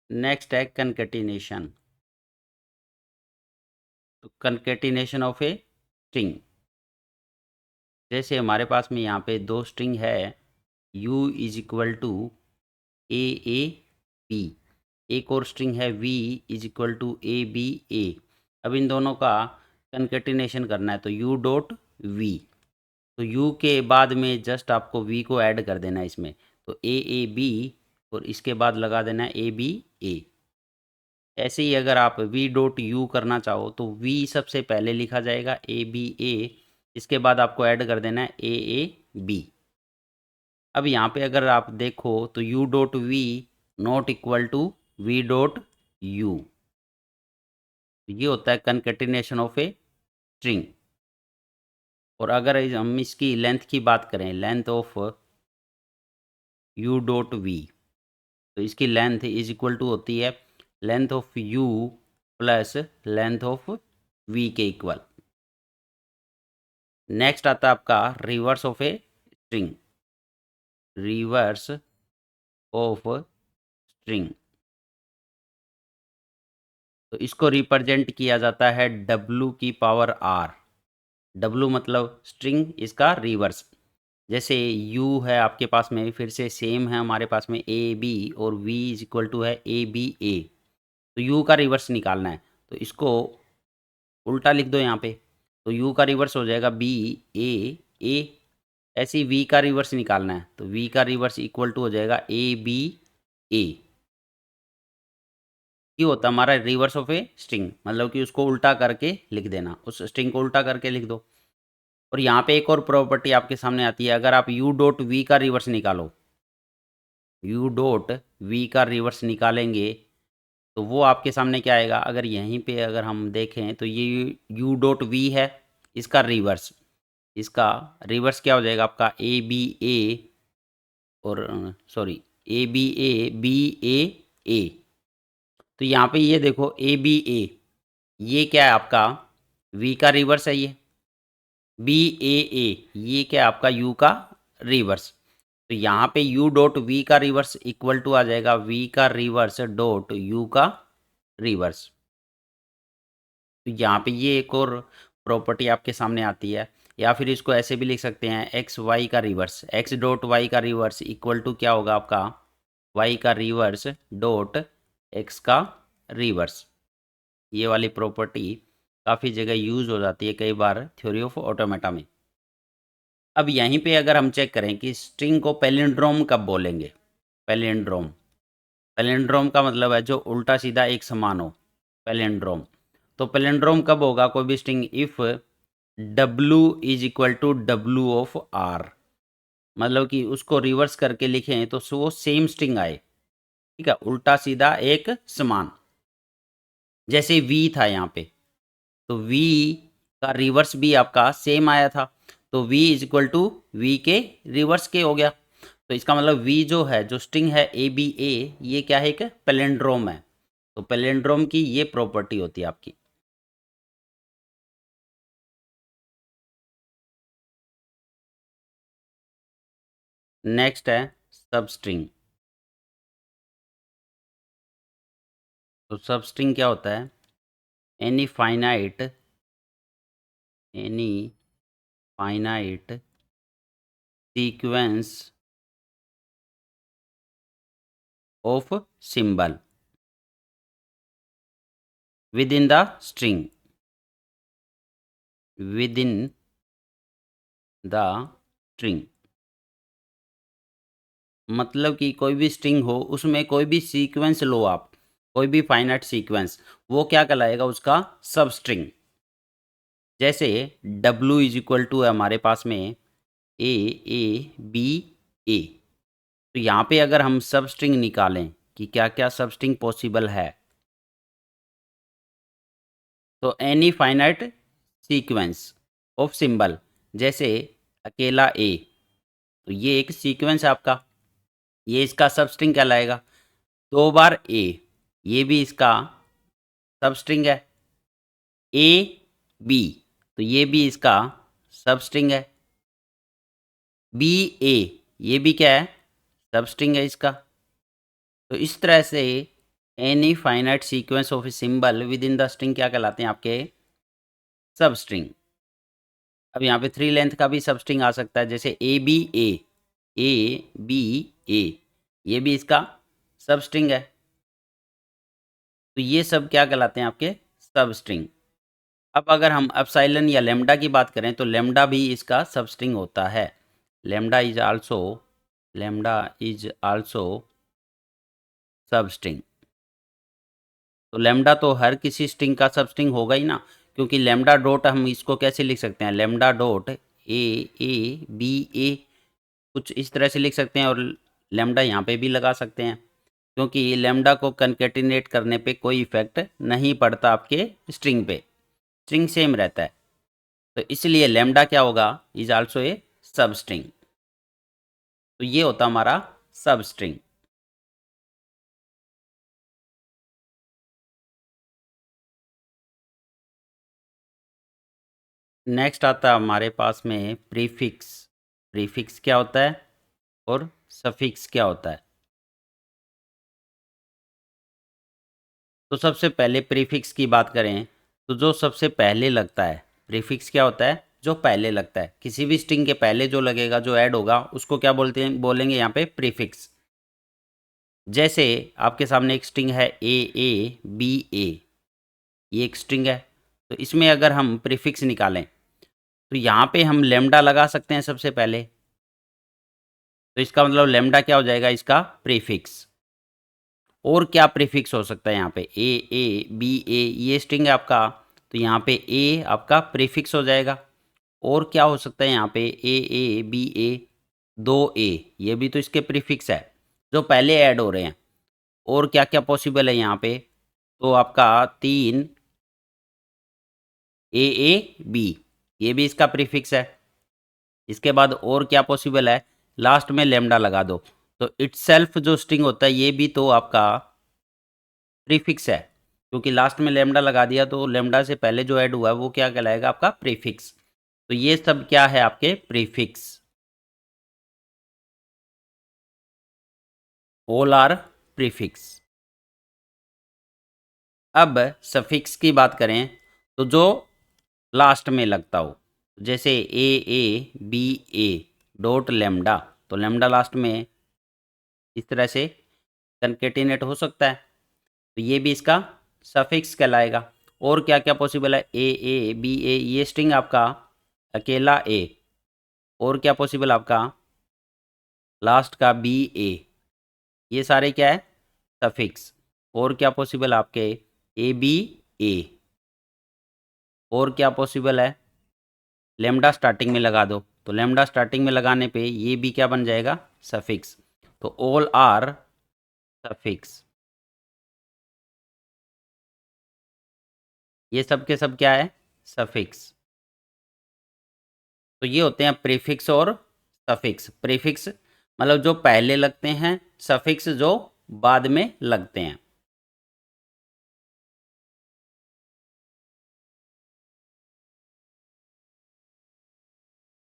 Next है concatenation. तो concatenation of a string, जैसे हमारे पास में यहाँ पे दो स्ट्रिंग है, u is equal to A B, एक और स्ट्रिंग है v is equal to A B A. अब इन दोनों का कंकेटिनेशन करना है, तो u डॉट v, तो u के बाद में जस्ट आपको v को ऐड कर देना है इसमें, तो ए बी, और इसके बाद लगा देना है ए बी ए। ऐसे ही अगर आप v डॉट यू करना चाहो तो v सबसे पहले लिखा जाएगा ए बी ए, इसके बाद आपको ऐड कर देना है ए बी। अब यहाँ पे अगर आप देखो तो u dot v not equal to v dot u, ये होता है कंकेटिनेशन ऑफ ए स्ट्रिंग। और अगर हम इसकी लेंथ की बात करें, length of u dot v, तो इसकी लेंथ इज इक्वल टू होती है length of u plus length of v के इक्वल। नेक्स्ट आता है आपका reverse of a string, reverse of string, तो इसको रिप्रेजेंट किया जाता है w की पावर r। w मतलब स्ट्रिंग, इसका रिवर्स। जैसे u है आपके पास में, फिर से सेम है हमारे पास में ए बी, और v इज इक्वल टू है ए बी ए, तो u का रिवर्स निकालना है, तो इसको उल्टा लिख दो यहाँ पे, तो u का रिवर्स हो जाएगा बी ए ए। ऐसे ही v का रिवर्स निकालना है, तो v का रिवर्स इक्वल टू हो जाएगा ए बी ए। ये होता है हमारा रिवर्स ऑफ ए स्ट्रिंग, मतलब कि उसको उल्टा करके लिख देना, उस स्ट्रिंग को उल्टा करके लिख दो। और यहाँ पे एक और प्रॉपर्टी आपके सामने आती है, अगर आप u डॉट वी का रिवर्स निकालो, u डॉट वी का रिवर्स निकालेंगे, तो वो आपके सामने क्या आएगा, अगर यहीं पे अगर हम देखें तो ये u डॉट वी है, इसका रिवर्स, इसका रिवर्स क्या हो जाएगा आपका ए बी ए, और sorry A B A B A A. तो यहाँ पे ये देखो ए बी ए, ये क्या है आपका v का रिवर्स है, ये बी ए, ये क्या है आपका u का रिवर्स। तो यहाँ पे u डॉट वी का रिवर्स इक्वल टू आ जाएगा v का रिवर्स डॉट u का रिवर्स। तो यहाँ पे ये एक और प्रॉपर्टी आपके सामने आती है, या फिर इसको ऐसे भी लिख सकते हैं एक्स वाई का रिवर्स, एक्स डॉट वाई का रिवर्स इक्वल टू क्या होगा आपका y का रिवर्स डॉट x का रिवर्स। ये वाली प्रॉपर्टी काफ़ी जगह यूज़ हो जाती है कई बार थ्योरी ऑफ ऑटोमेटा में। अब यहीं पे अगर हम चेक करें कि स्ट्रिंग को पैलिंड्रोम कब बोलेंगे, पैलिंड्रोम, पैलिंड्रोम का मतलब है जो उल्टा सीधा एक समान हो, पैलिंड्रोम। तो पैलिंड्रोम कब होगा कोई भी string, if w is equal to w of r, मतलब कि उसको रिवर्स करके लिखें तो वो सेम स्ट्रिंग आए, ठीक है, उल्टा सीधा एक समान। जैसे v था यहाँ पे, तो v का रिवर्स भी आपका सेम आया था, तो v is equal to v के रिवर्स के हो गया। तो इसका मतलब v जो है, जो स्ट्रिंग है ए बी ए, ये क्या है, एक पैलिंड्रोम है। तो पैलिंड्रोम की ये प्रॉपर्टी होती है आपकी। नेक्स्ट है सब स्ट्रिंग। तो सब स्ट्रिंग क्या होता है, any finite, any finite sequence of symbol with in the string, with in the string, मतलब कि कोई भी स्ट्रिंग हो उसमें कोई भी सीक्वेंस लो आप, कोई भी फाइनाइट सीक्वेंस, वो क्या कहलाएगा, उसका सब स्ट्रिंग। जैसे w इज इक्वल टू है हमारे पास में ए बी ए, तो यहाँ पे अगर हम सब स्ट्रिंग निकालें कि क्या क्या सब स्ट्रिंग पॉसिबल है, तो any finite sequence of symbol, जैसे अकेला ए, तो ये एक सीक्वेंस है आपका, ये इसका सब स्ट्रिंग कहलाएगा। दो बार ए, ये भी इसका सब स्ट्रिंग है। ए बी, तो ये भी इसका सब स्ट्रिंग है। बी ए, ये भी क्या है, सब स्ट्रिंग है इसका। तो इस तरह से any finite sequence of a symbol with in the string क्या कहलाते हैं आपके? सब स्ट्रिंग। अब यहाँ पे 3 लेंथ का भी सब स्ट्रिंग आ सकता है, जैसे ए बी ए, ये भी इसका सब स्ट्रिंग है। तो ये सब क्या कहलाते हैं आपके? सब स्ट्रिंग। अब अगर हम एप्सिलॉन या लेम्डा की बात करें तो लेम्डा भी इसका सब स्ट्रिंग होता है। लेम्डा इज आल्सो सब स्ट्रिंग। तो लेम्डा तो हर किसी स्ट्रिंग का सब स्ट्रिंग होगा ही ना, क्योंकि लेम्डा डॉट हम इसको कैसे लिख सकते हैं? लेम्डा डॉट ए बी ए, कुछ इस तरह से लिख सकते हैं, और लेम्डा यहाँ पे भी लगा सकते हैं, क्योंकि लेम्डा को कनकेटिनेट करने पे कोई इफेक्ट नहीं पड़ता आपके स्ट्रिंग पे, स्ट्रिंग सेम रहता है। तो इसलिए लेम्डा क्या होगा? इज आल्सो ए सब स्ट्रिंग। तो ये होता हमारा सब स्ट्रिंग। नेक्स्ट आता है हमारे पास में प्रीफिक्स। प्रीफिक्स क्या होता है और सफिक्स क्या होता है? तो सबसे पहले प्रीफिक्स की बात करें तो जो सबसे पहले लगता है, प्रीफिक्स क्या होता है? जो पहले लगता है, किसी भी स्ट्रिंग के पहले जो लगेगा, जो ऐड होगा, उसको क्या बोलते हैं? बोलेंगे यहाँ पे प्रीफिक्स। जैसे आपके सामने एक स्ट्रिंग है ए बी, ये एक स्ट्रिंग है, तो इसमें अगर हम प्रीफिक्स निकालें तो यहाँ पे हम लेम्डा लगा सकते हैं सबसे पहले। तो इसका मतलब लेम्डा क्या हो जाएगा? इसका प्रीफिक्स। और क्या प्रीफिक्स हो सकता है यहाँ पे? बी ए, ये स्ट्रिंग है आपका, तो यहाँ पे ए आपका प्रीफिक्स हो जाएगा। और क्या हो सकता है यहाँ पे? बी ए, 2 ए, ये भी तो इसके प्रीफिक्स है जो पहले ऐड हो रहे हैं। और क्या क्या पॉसिबल है यहाँ पे? तो आपका 3 बी, ये भी इसका प्रीफिक्स है। इसके बाद और क्या पॉसिबल है? लास्ट में लेम्डा लगा दो, तो इटसेल्फ जो स्ट्रिंग होता है ये भी तो आपका प्रीफिक्स है, क्योंकि लास्ट में लेम्डा लगा दिया, तो लेम्डा से पहले जो ऐड हुआ है वो क्या कहलाएगा? आपका प्रीफिक्स। तो ये सब क्या है? आपके प्रीफिक्स। All are prefix. अब सफिक्स की बात करें तो जो लास्ट में लगता हो, जैसे बी ए डॉट लेम्डा, तो लेम्डा लास्ट में इस तरह से कनकेटिनेट हो सकता है, तो ये भी इसका सफिक्स कहलाएगा। और क्या क्या पॉसिबल है? बी ए, ये स्ट्रिंग आपका अकेला ए। और क्या पॉसिबल आपका? लास्ट का बी ए, ये सारे क्या है? सफिक्स। और क्या पॉसिबल आपके? B A. और क्या पॉसिबल है? लेम्डा स्टार्टिंग में लगा दो, तो लेम्डा स्टार्टिंग में लगाने पे ये भी क्या बन जाएगा? सफिक्स। तो ऑल आर सफिक्स। ये सब के सब क्या है? सफिक्स। तो ये होते हैं प्रीफिक्स और सफिक्स। प्रीफिक्स मतलब जो पहले लगते हैं, सफिक्स जो बाद में लगते हैं।